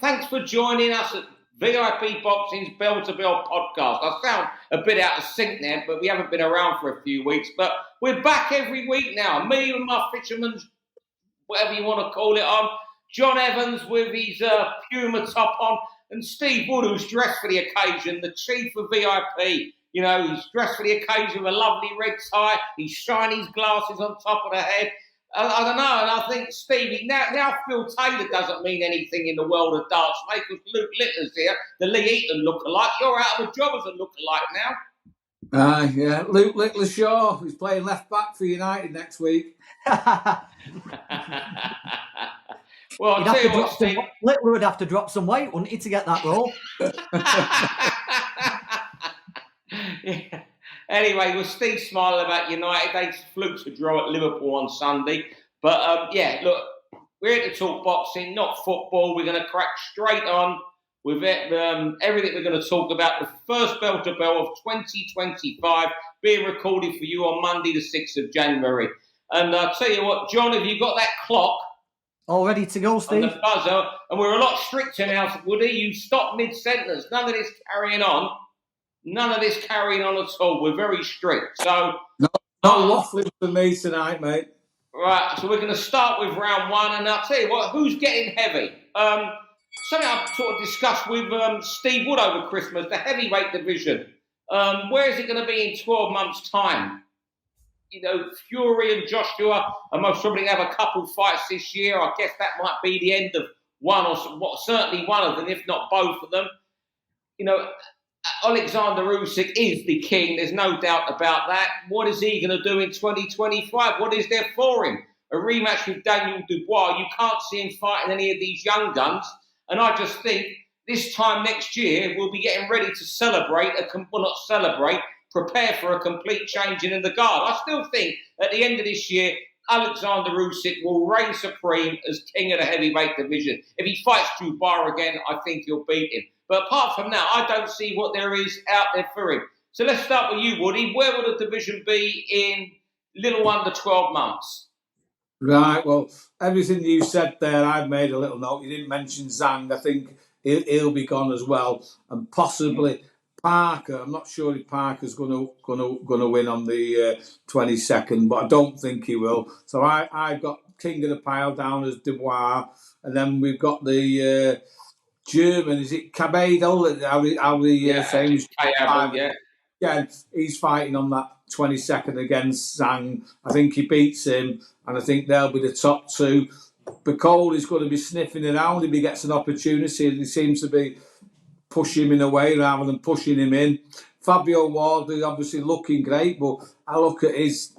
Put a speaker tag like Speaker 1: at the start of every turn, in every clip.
Speaker 1: thanks for joining us at VIP Boxing's Bell to Bell podcast. I sound a bit out of sync there, but we haven't been around for a few weeks. But we're back every week now. Me and my fisherman's, whatever you want to call it, on. John Evans with his Puma top on. And Steve Wood, who's dressed for the occasion, the chief of VIP. You know, he's dressed for the occasion with a lovely red tie. He's shining his glasses on top of the head. I don't know, and I think, Stevie, now Phil Taylor doesn't mean anything in the world of darts, mate, because Luke Litter's here, the Lee Eaton lookalike. You're out of a job as a lookalike now.
Speaker 2: Yeah, Luke Littleshaw, who's playing left back for United next week.
Speaker 1: Well, I'll tell you what, Steve.
Speaker 3: Littler would have to drop some weight, wouldn't he, to get that role?
Speaker 1: Yeah. Anyway, well, Steve's smiling about United. They fluked a draw at Liverpool on Sunday. But, yeah, look, we're here to talk boxing, not football. We're going to crack straight on with everything we're going to talk about. The first Bell to Bell of 2025 being recorded for you on Monday, the 6th of January. And I'll tell you what, John, have you got that clock?
Speaker 3: All ready to go, Steve.
Speaker 1: On the buzzer. And we're a lot stricter now, Woody. You stop mid-sentence. None of this carrying on. None of this carrying on at all. We're very strict. So
Speaker 2: No waffling for me tonight, mate.
Speaker 1: Right, so we're going to start with round one. And I'll tell you what, who's getting heavy? Something I've sort of discussed with Steve Wood over Christmas, the heavyweight division. Where is it going to be in 12 months' time? You know, Fury and Joshua are most probably going to have a couple fights this year. I guess that might be the end of one or certainly one of them, if not both of them. You know, Alexander Usyk is the king. There's no doubt about that. What is he going to do in 2025? What is there for him? A rematch with Daniel Dubois. You can't see him fighting any of these young guns. And I just think this time next year, we'll be getting ready to celebrate, prepare for a complete changing in the guard. I still think at the end of this year, Alexander Usyk will reign supreme as king of the heavyweight division. If he fights Dubois again, I think he'll beat him. But apart from that, I don't see what there is out there for him. So let's start with you, Woody. Where will the division be in little under 12 months?
Speaker 2: Right, well, everything you said there, I've made a little note. You didn't mention Zhang. I think he'll be gone as well. And possibly Parker. I'm not sure if Parker's going to win on the 22nd, but I don't think he will. So I've got king of the pile down as Dubois. And then we've got the... German, is it Cabello? Yeah, he's fighting on that 22nd against Zhang. I think he beats him, and I think they'll be the top two. Bacol is going to be sniffing around if he gets an opportunity. He seems to be pushing him away rather than pushing him in. Fabio Ward is obviously looking great, but I look at his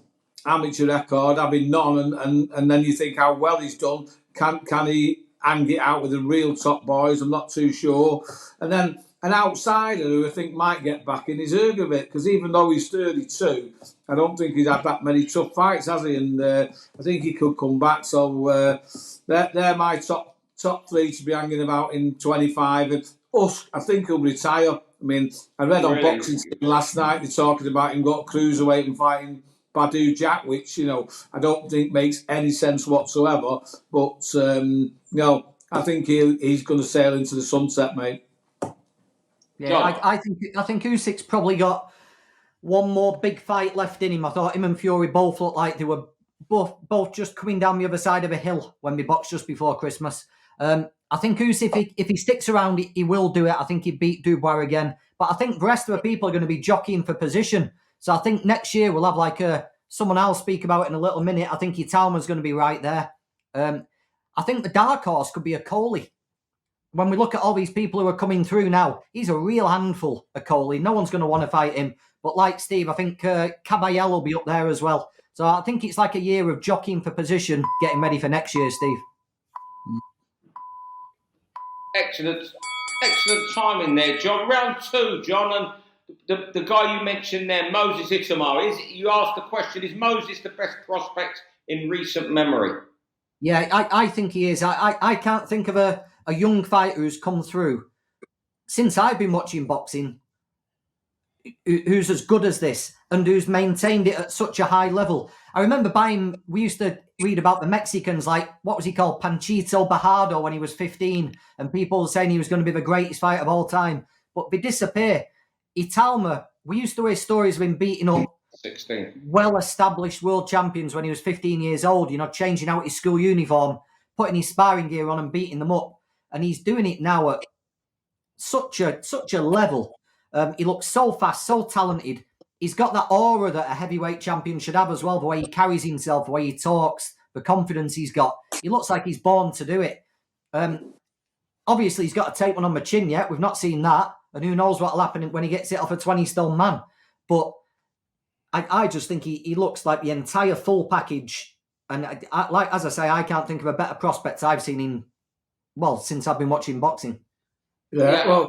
Speaker 2: amateur record, having none, and then you think how well he's done. Can he hang it out with the real top boys? I'm not too sure. And then an outsider who I think might get back in is Ergovic, because even though he's 32, I don't think he's had that many tough fights, has he? And I think he could come back. So they're my top three to be hanging about in 25. And Usyk, I think he'll retire. I mean, I read on Boxing last night, they're talking about him got cruiserweight and fighting Badu Jack, which, you know, I don't think makes any sense whatsoever. But, I think he's going to sail into the sunset, mate.
Speaker 3: Yeah, I think Usyk's probably got one more big fight left in him. I thought him and Fury both looked like they were both just coming down the other side of a hill when we boxed just before Christmas. I think Usyk, if he sticks around, he will do it. I think he'd beat Dubois again. But I think the rest of the people are going to be jockeying for position. So I think next year we'll have someone I'll speak about in a little minute. I think Itauma's going to be right there. I think the dark horse could be a Coley. When we look at all these people who are coming through now, he's a real handful, a Coley. No one's going to want to fight him. But like Steve, I think Caballero will be up there as well. So I think it's like a year of jockeying for position, getting ready for next year, Steve.
Speaker 1: Excellent timing there, John. Round two, John, and the guy you mentioned there, Moses Itauma. You asked the question, is Moses the best prospect in recent memory?
Speaker 3: Yeah, I think he is. I can't think of a young fighter who's come through since I've been watching boxing who's as good as this and who's maintained it at such a high level. I remember we used to read about the Mexicans, like, what was he called? Panchito Bajado when he was 15, and people were saying he was going to be the greatest fighter of all time. But they disappear. Itauma, we used to hear stories of him beating up
Speaker 1: 16
Speaker 3: well-established world champions when he was 15 years old, changing out his school uniform, putting his sparring gear on and beating them up. And he's doing it now at such a level. He looks so fast, so talented. He's got that aura that a heavyweight champion should have as well, the way he carries himself, the way he talks, the confidence he's got. He looks like he's born to do it. Obviously, he's got to take one on the chin yet. We've not seen that. And who knows what will happen when he gets it off a 20-stone man. But I just think he looks like the entire full package. And as I say, I can't think of a better prospect I've seen since I've been watching boxing.
Speaker 2: Yeah,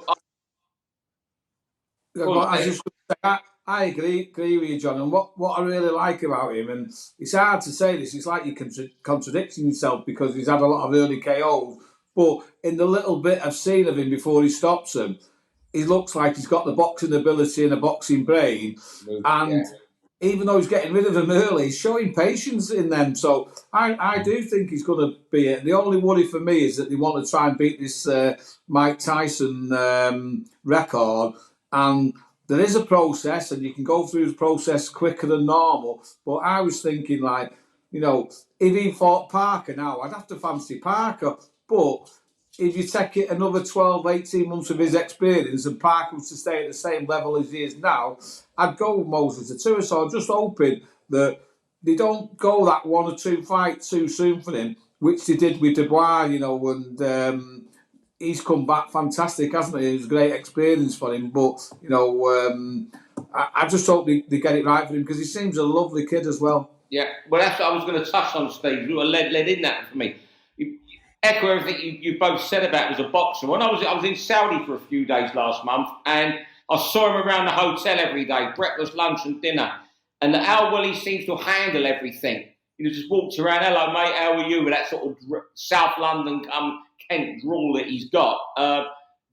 Speaker 2: I agree with you, John. And what I really like about him, and it's hard to say this, it's like you're contradicting yourself because he's had a lot of early KOs. But in the little bit I've seen of him before he stops him, he looks like he's got the boxing ability and a boxing brain. And even though he's getting rid of them early, he's showing patience in them. So I do think he's going to be it. The only worry for me is that they want to try and beat this Mike Tyson record. And there is a process, and you can go through the process quicker than normal. But I was thinking, if he fought Parker now, I'd have to fancy Parker. But if you take it another 12, 18 months of his experience and Parker was to stay at the same level as he is now, I'd go with Moses Itauma. So I'm just hoping that they don't go that one or two fights too soon for him, which they did with Dubois, and he's come back fantastic, hasn't he? It was a great experience for him. But, I just hope they get it right for him because he seems a lovely kid as well.
Speaker 1: Yeah, well, that's what I was going to touch on, Steve. You were led in that for me. Echo everything you both said about him as a boxer. When I was in Saudi for a few days last month, and I saw him around the hotel every day, breakfast, lunch, and dinner. And how well he seems to handle everything. Just walks around, hello, mate, how are you? With that sort of South London, Kent drawl that he's got.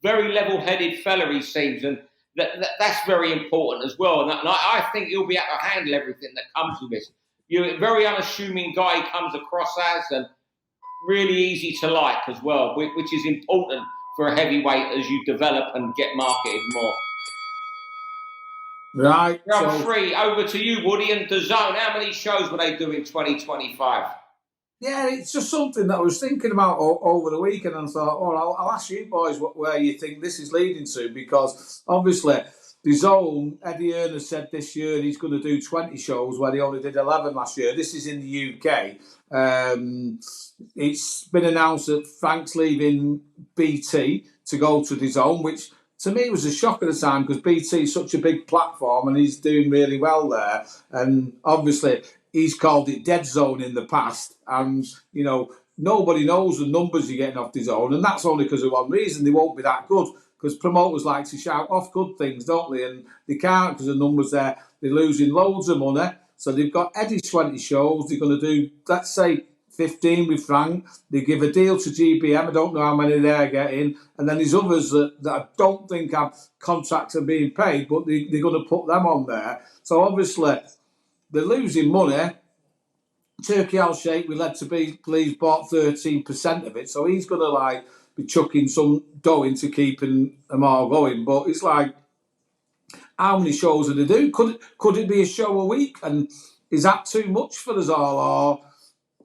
Speaker 1: Very level-headed fella, he seems, and that's very important as well. And I think he'll be able to handle everything that comes with this. You're a very unassuming guy he comes across as, and really easy to like as well, which is important for a heavyweight as you develop and get marketed more.
Speaker 2: Right.
Speaker 1: Round 3, over to you, Woody, and DAZN. How many shows will they do in 2025?
Speaker 2: Yeah, it's just something that I was thinking about over the weekend and thought, I'll ask you boys where you think this is leading to, because obviously DAZN, Eddie Earner said this year he's going to do 20 shows where he only did 11 last year. This is in the UK. It's been announced that Frank's leaving BT to go to DAZN, which to me was a shock at the time because BT is such a big platform and he's doing really well there. And obviously he's called it dead zone in the past. And, nobody knows the numbers you're getting off DAZN. And that's only because of one reason. They won't be that good. Because promoters like to shout off good things, don't they? And they can't because the numbers there. They're losing loads of money. So they've got Eddie's 20 shows. They're going to do, let's say, 15 with Frank. They give a deal to GBM. I don't know how many they're getting. And then there's others that I don't think have contracts are being paid, but they're going to put them on there. So obviously, they're losing money. Turkey Al Sheikh, we led to believe, bought 13% of it. So he's going to be chucking some dough into keeping them all going. But it's how many shows do they do? Could it be a show a week? And is that too much for us all?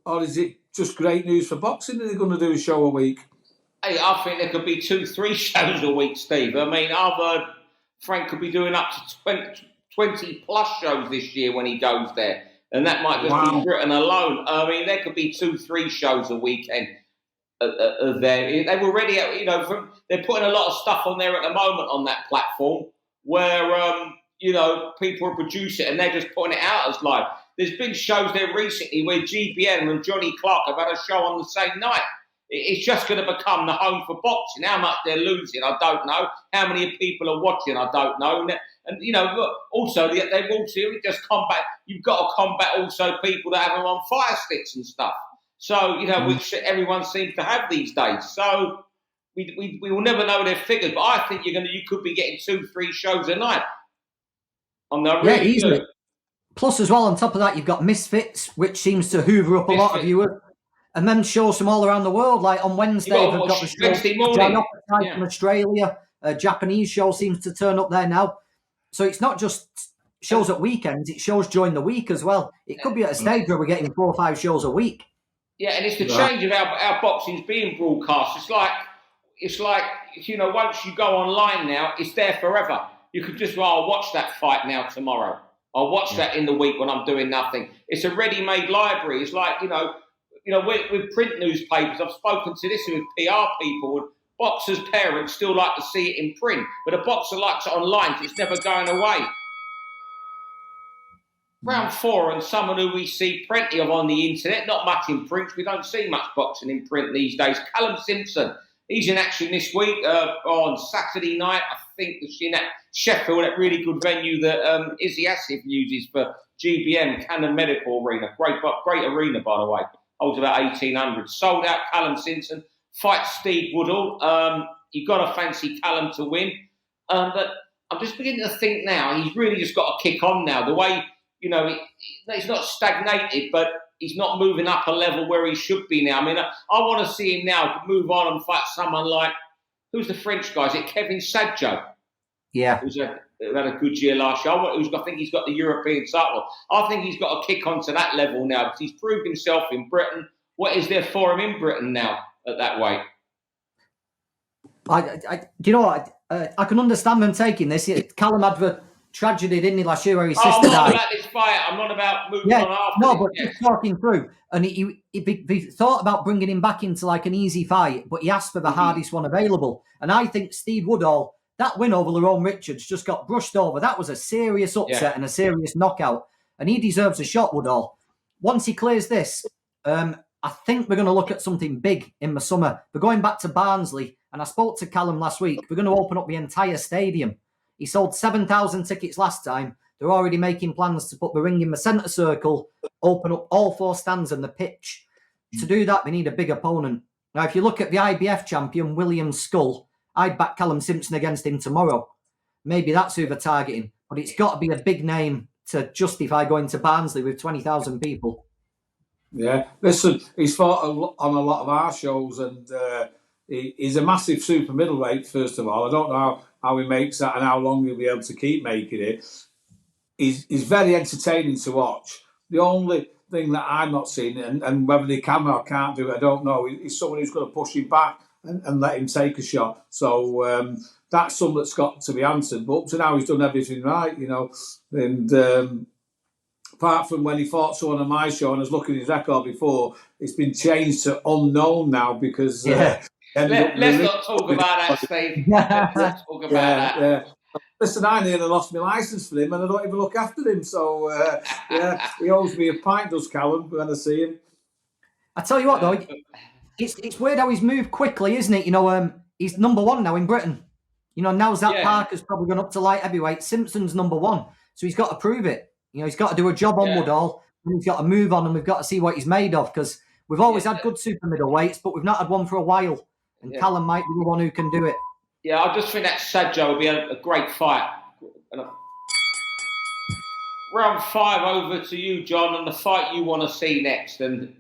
Speaker 2: Or is it just great news for boxing that they're going to do a show a week?
Speaker 1: Hey, I think there could be 2-3 shows a week, Steve. I mean, I've heard Frank could be doing up to 20 plus shows this year when he goes there. And that might just be Britain alone. I mean, there could be 2-3 shows a weekend there. They've already, they're putting a lot of stuff on there at the moment on that platform where, people are producing it and they're just putting it out as live. There's been shows there recently where GBN and Johnny Clark have had a show on the same night. It's just going to become the home for boxing. How much they're losing, I don't know. How many people are watching, I don't know. And also they've also just combat. You've got to combat also people that have them on fire sticks and stuff. So which everyone seems to have these days. So we will never know their figures, but I think you could be getting 2-3 shows a night. On the
Speaker 3: easily. Plus, as well, on top of that, you've got Misfits, which seems to hoover up a lot of viewers. And then shows from all around the world. Like on Wednesday, they've got the show from Australia. A Japanese show seems to turn up there now. So it's not just shows at weekends, it shows during the week as well. It could be at a stage where we're getting 4 or 5 shows a week.
Speaker 1: Yeah, and it's the change of our boxing's being broadcast. It's like, you know, once you go online now, it's there forever. You could just, I'll watch that fight now tomorrow. I'll watch that in the week when I'm doing nothing. It's a ready-made library. It's like, you know, with print newspapers, I've spoken to this with PR people, and boxers' parents still like to see it in print, but a boxer likes it online, so it's never going away. Round 4, and someone who we see plenty of on the internet, not much in print. We don't see much boxing in print these days. Callum Simpson, he's in action this week on Saturday night. I think it's in at Sheffield, that really good venue that Izzy Asif uses for GBM, Cannon Medical Arena. Great arena, by the way. Holds about 1,800. Sold out. Callum Simpson fights Steve Woodall. You've got to fancy Callum to win. But I'm just beginning to think now, he's really just got to kick on now. The way, you know, he's not stagnated, but he's not moving up a level where he should be now. I mean, I want to see him now move on and fight someone like, who's the French guy? Is it Kevin Sadjo?
Speaker 3: Yeah.
Speaker 1: Who's had a good year last year. I think he's got the European title. I think he's got to kick on to that level now because he's proved himself in Britain. What is there for him in Britain now at that weight?
Speaker 3: Do you know what? I can understand them taking this. Callum had the tragedy, didn't he, last year where his sister died?
Speaker 1: I'm not about this fight. I'm not about moving on after.
Speaker 3: No, but just talking through. And he thought about bringing him back into like an easy fight, but he asked for the hardest one available. And I think Steve Woodall, that win over Lerone Richards just got brushed over. That was a serious upset and a serious knockout. And he deserves a shot, Woodall. Once he clears this, I think we're going to look at something big in the summer. We're going back to Barnsley, and I spoke to Callum last week. We're going to open up the entire stadium. He sold 7,000 tickets last time. They're already making plans to put the ring in the centre circle, open up all 4 stands and the pitch. To do that, we need a big opponent. Now, if you look at the IBF champion, William Skull, I'd back Callum Simpson against him tomorrow. Maybe that's who they're targeting. But it's got to be a big name to justify going to Barnsley with 20,000 people.
Speaker 2: Yeah. Listen, he's fought on a lot of our shows, and he's a massive super middleweight, first of all. I don't know how he makes that and how long he'll be able to keep making it. He's very entertaining to watch. The only thing that I'm not seeing, and whether they can or can't do it, I don't know, is someone who's going to push him back and let him take a shot. So that's something that's got to be answered. But up to now, he's done everything right, you know. And apart from when he fought someone on my show, and I was looking at his record before, it's been changed to unknown now because...
Speaker 1: let's not talk about that, Steve. Let's talk about that.
Speaker 2: Yeah. Listen, I nearly lost my licence for him, and I don't even look after him. So, he owes me a pint, does Callum, when I see him.
Speaker 3: I tell you what, though, it's weird how he's moved quickly, isn't it? You know, he's number 1 now in Britain. You know, now Zach Parker's probably gone up to light heavyweight. Simpson's number 1, so he's got to prove it. You know, he's got to do a job on Woodall, and he's got to move on, and we've got to see what he's made of, because we've always had good super middleweights, but we've not had one for a while, and Callum might be the one who can do it.
Speaker 1: Yeah, I just think that Sadjo would be a great fight. Round 5 over to you, John, and the fight you want to see next. And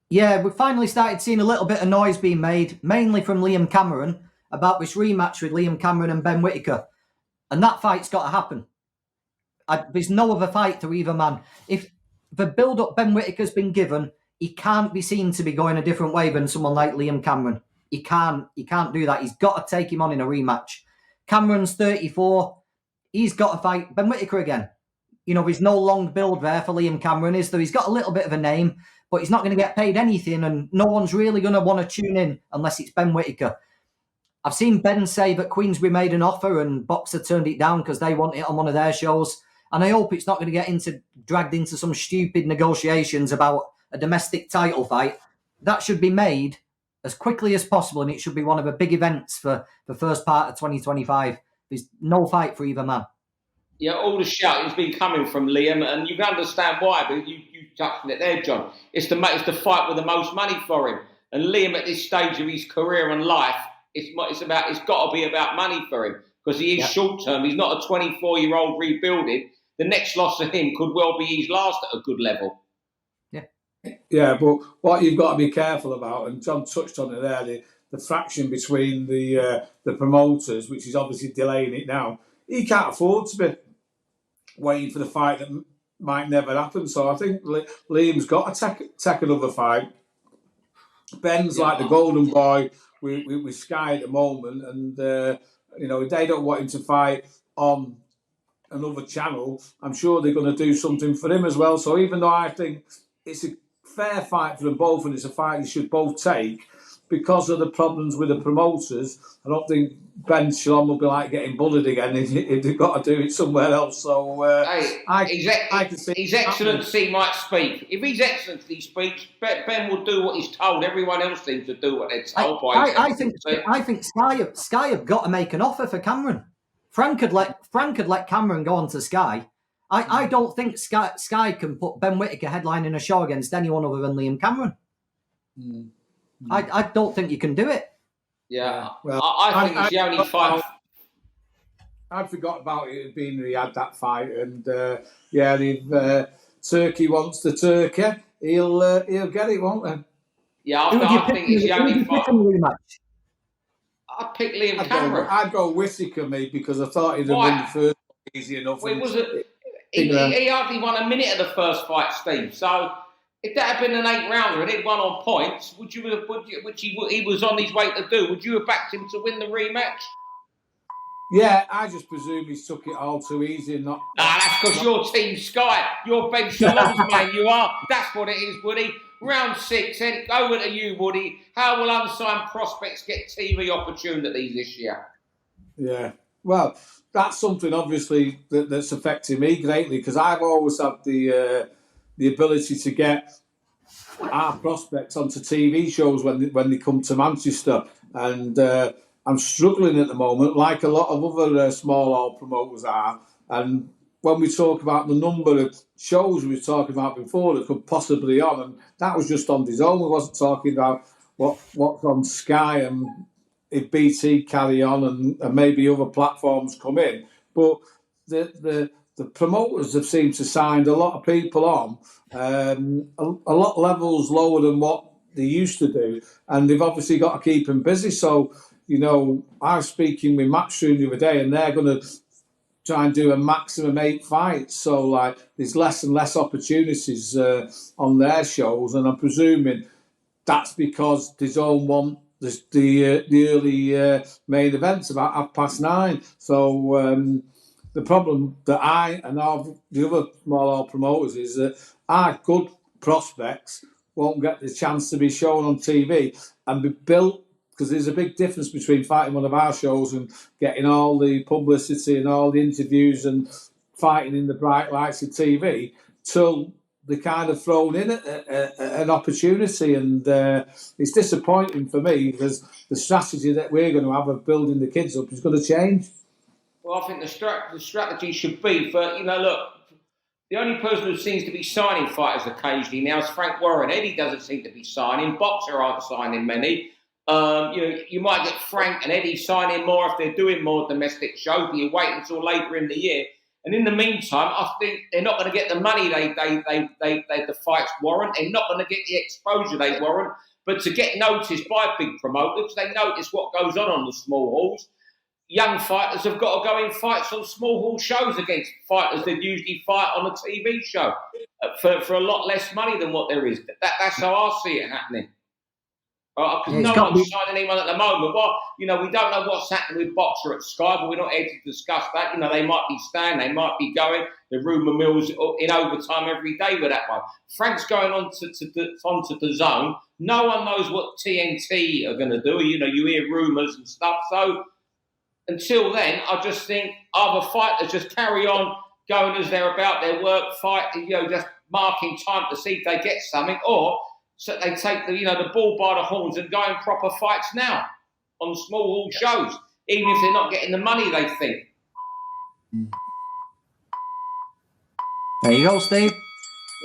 Speaker 3: yeah, we finally started seeing a little bit of noise being made, mainly from Liam Cameron, about this rematch with Liam Cameron and Ben Whittaker. And that fight's got to happen. There's no other fight to either man. If the build-up Ben Whittaker's been given, he can't be seen to be going a different way than someone like Liam Cameron. He can't do that. He's got to take him on in a rematch. Cameron's 34. He's got to fight Ben Whittaker again. You know, there's no long build there for Liam Cameron, is there? He's got a little bit of a name, but he's not going to get paid anything, and no one's really going to want to tune in unless it's Ben Whittaker. I've seen Ben say that Queensbury made an offer and Boxer turned it down because they want it on one of their shows. And I hope it's not going to get dragged into some stupid negotiations about a domestic title fight. That should be made as quickly as possible, and it should be one of the big events for the first part of 2025. There's no fight for either man.
Speaker 1: Yeah, all the shouting's been coming from Liam, and you can understand why, but you touched on it there, John. It's the fight with the most money for him. And Liam, at this stage of his career and life, it's got to be about money for him, because he is short-term. He's not a 24-year-old rebuilding. the next loss to him could well be his last at a good level.
Speaker 2: Yeah, but what you've got to be careful about, and John touched on it there, the fraction between the promoters, which is obviously delaying it now. He can't afford to be waiting for the fight that might never happen. So I think Liam's got to take another fight. Ben's like the golden boy with Sky at the moment, and if they don't want him to fight on another channel, I'm sure they're going to do something for him as well. So even though I think it's a fair fight for them both, and it's a fight they should both take, because of the problems with the promoters, I don't think Ben Shalom will be like getting bullied again if they've got to do it somewhere else. So I can see
Speaker 1: His Excellency might speak. If His Excellency speaks, Ben will do what he's told. Everyone else seems to do what they're told by His Excellency.
Speaker 3: I think Sky have got to make an offer for Cameron. Frank had let Cameron go on to Sky. I don't think Sky can put Ben Whittaker headlining a show against anyone other than Liam Cameron. I don't think you can do it.
Speaker 1: Yeah, well, I think it's the only fight.
Speaker 2: I forgot about it being he had that fight, and if Turkey wants the turkey, he'll get it, won't he?
Speaker 1: Yeah, I think it's the only fight. I'd pick Liam Cameron.
Speaker 2: I'd go Whittaker, mate, because I thought he'd have won the first easy enough.
Speaker 1: He hardly won a minute of the first fight, Steve. So if that had been an 8-rounder and he'd won on points, which he was on his way to do, would you have backed him to win the rematch?
Speaker 2: Yeah, I just presume he took it all too easy and not.
Speaker 1: That's because you're Team Sky. You're Ben Shalom's man. You are. That's what it is, Woody. Round 6. Over to you, Woody. How will unsigned prospects get TV opportunities this year?
Speaker 2: Yeah. Well, that's something obviously that's affecting me greatly, because I've always had the ability to get our prospects onto TV shows when they come to Manchester, and I'm struggling at the moment, like a lot of other small hall promoters are. And when we talk about the number of shows we were talking about before that could possibly on, and that was just on his own. We wasn't talking about what's on Sky and if BT carry on and maybe other platforms come in. But the promoters have seemed to sign a lot of people on, a lot levels lower than what they used to do, and they've obviously got to keep them busy. So, I was speaking with Matchroom the other day, and they're going to try and do a maximum 8 fights. So, there's less and less opportunities on their shows, and I'm presuming that's because they don't want the early main events about 9:30. So the problem that I and all the other small hall promoters is that our good prospects won't get the chance to be shown on TV and be built, because there's a big difference between fighting one of our shows and getting all the publicity and all the interviews and fighting in the bright lights of TV till they're kind of thrown in an opportunity. And it's disappointing for me, because the strategy that we're going to have of building the kids up is going to change.
Speaker 1: Well, I think the strategy should be for, look, the only person who seems to be signing fighters occasionally now is Frank Warren. Eddie doesn't seem to be signing. Boxer aren't signing many. You might get Frank and Eddie signing more if they're doing more domestic shows, but you wait until later in the year. And in the meantime, I think they're not going to get the money the fights warrant. They're not going to get the exposure they warrant. But to get noticed by big promoters, they notice what goes on the small halls. Young fighters have got to go in fights on small hall shows against fighters that usually fight on a TV show for a lot less money than what there is. That's how I see it happening. Because no one's signing anyone at the moment. Well, we don't know what's happening with Boxer at Sky, but we're not here to discuss that. They might be staying, they might be going. The rumour mill's in overtime every day with that one. Frank's going onto the zone. No one knows what TNT are going to do. You hear rumours and stuff. So until then, I just think other fighters just carry on going as they're about their work, fighting, just marking time to see if they get something, or so they take the bull by the horns and go in proper fights now on small hall shows, even if they're not getting the money they think.
Speaker 3: There you go, Steve.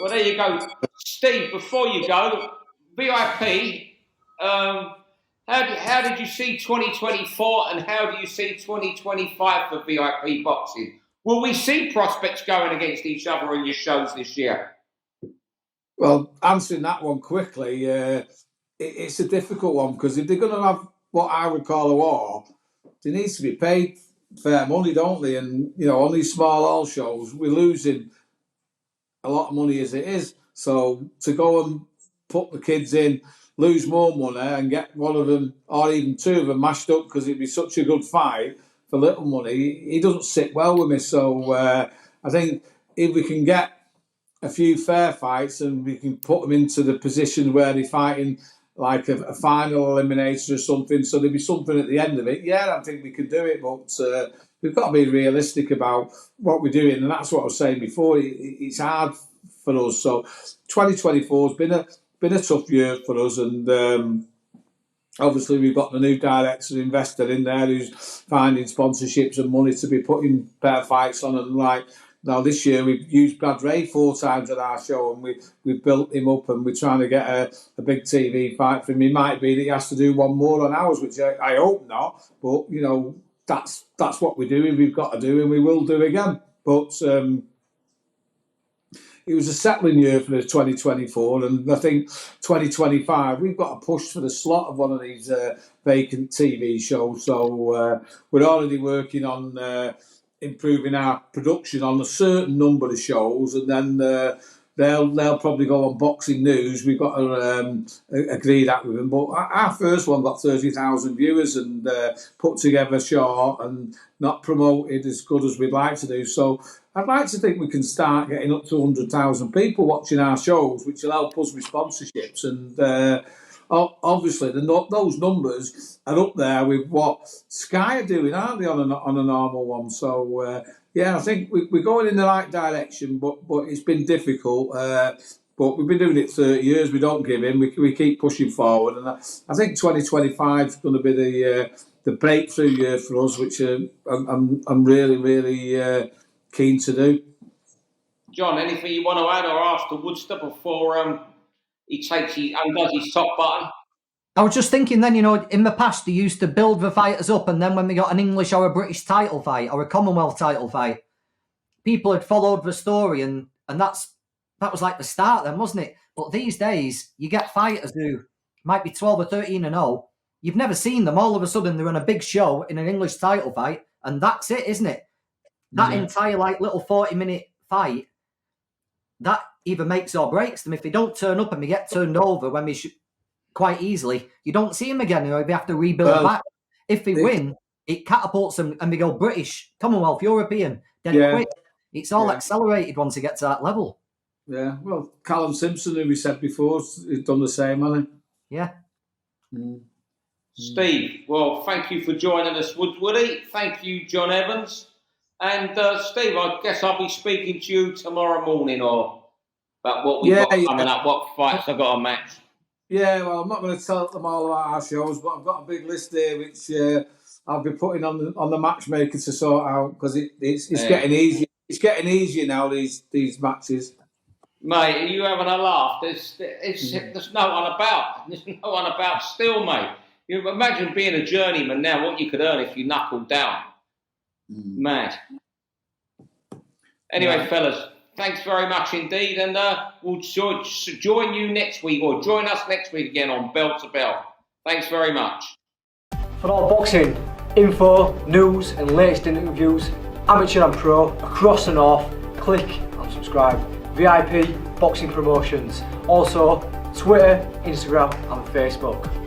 Speaker 1: Well, there you go. Steve, before you go, VIP, how did you see 2024 and how do you see 2025 for VIP boxing? Will we see prospects going against each other in your shows this year?
Speaker 2: Well, answering that one quickly, it's a difficult one because if they're going to have what I would call a war, they need to be paid fair money, don't they? And, on these small hall shows, we're losing a lot of money as it is. So to go and put the kids in, lose more money and get one of them or even two of them mashed up because it'd be such a good fight for little money, he doesn't sit well with me. So I think if we can get a few fair fights and we can put them into the position where they're fighting like a final eliminator or something, so there'll be something at the end of it. Yeah, I think we could do it, but we've got to be realistic about what we're doing, and that's what I was saying before. It's hard for us. So 2024 has been a tough year for us, and obviously we've got the new director investor in there who's finding sponsorships and money to be putting better fights on, and now this year we've used Brad Ray 4 times at our show, and we've built him up, and we're trying to get a big TV fight for him. It might be that he has to do one more on ours, which I hope not. But that's what we're doing. We've got to do, and we will do again. But it was a settling year for the 2024, and I think 2025 we've got to push for the slot of one of these vacant TV shows. So we're already working on improving our production on a certain number of shows, and then they'll probably go on BoxingNews. We've got to agree that with them. But our first one got 30,000 viewers and put together short and not promoted as good as we'd like to do. So I'd like to think we can start getting up to 100,000 people watching our shows, which will help us with sponsorships. And obviously, those numbers are up there with what Sky are doing, aren't they, on a normal one? So, I think we're going in the right direction, but it's been difficult. But we've been doing it 30 years. We don't give in. We keep pushing forward. And I think 2025 is going to be the breakthrough year for us, which I'm really, really keen to do.
Speaker 1: John, anything you want to add or ask to Woodster before he undoes his top button?
Speaker 3: I was just thinking then, in the past, they used to build the fighters up, and then when they got an English or a British title fight or a Commonwealth title fight, people had followed the story, and that was like the start then, wasn't it? But these days, you get fighters who might be 12 or 13-0. You've never seen them. All of a sudden, they're on a big show in an English title fight, and that's it, isn't it? That entire little 40-minute fight, that either makes or breaks them. If they don't turn up and they get turned over when they should quite easily, you don't see them again. They have to rebuild back. If they win, it catapults them and they go British, Commonwealth, European, then quick. It's all accelerated once they get to that level.
Speaker 2: Yeah, well, Callum Simpson, who we said before, has done the same, hasn't he?
Speaker 3: Yeah.
Speaker 1: Steve, well, thank you for joining us, Woody. Thank you, John Evans. And Steve, I guess I'll be speaking to you tomorrow morning or about what we've got coming up, what fights I've got to match. Yeah,
Speaker 2: well, I'm not going to tell them all about our shows, but I've got a big list here which I'll be putting on the matchmaker to sort out, because it's getting easier. It's getting easier now, these matches.
Speaker 1: Mate, are you having a laugh? There's no one about. There's no one about still, mate. You imagine being a journeyman now, what you could earn if you knuckled down. Mad. Anyway, fellas, thanks very much indeed, and we'll join you next week, or join us next week again on Bell to Bell. Thanks very much.
Speaker 4: For all boxing info, news and latest interviews, amateur and pro, across the north, click and subscribe. VIP Boxing Promotions. Also, Twitter, Instagram and Facebook.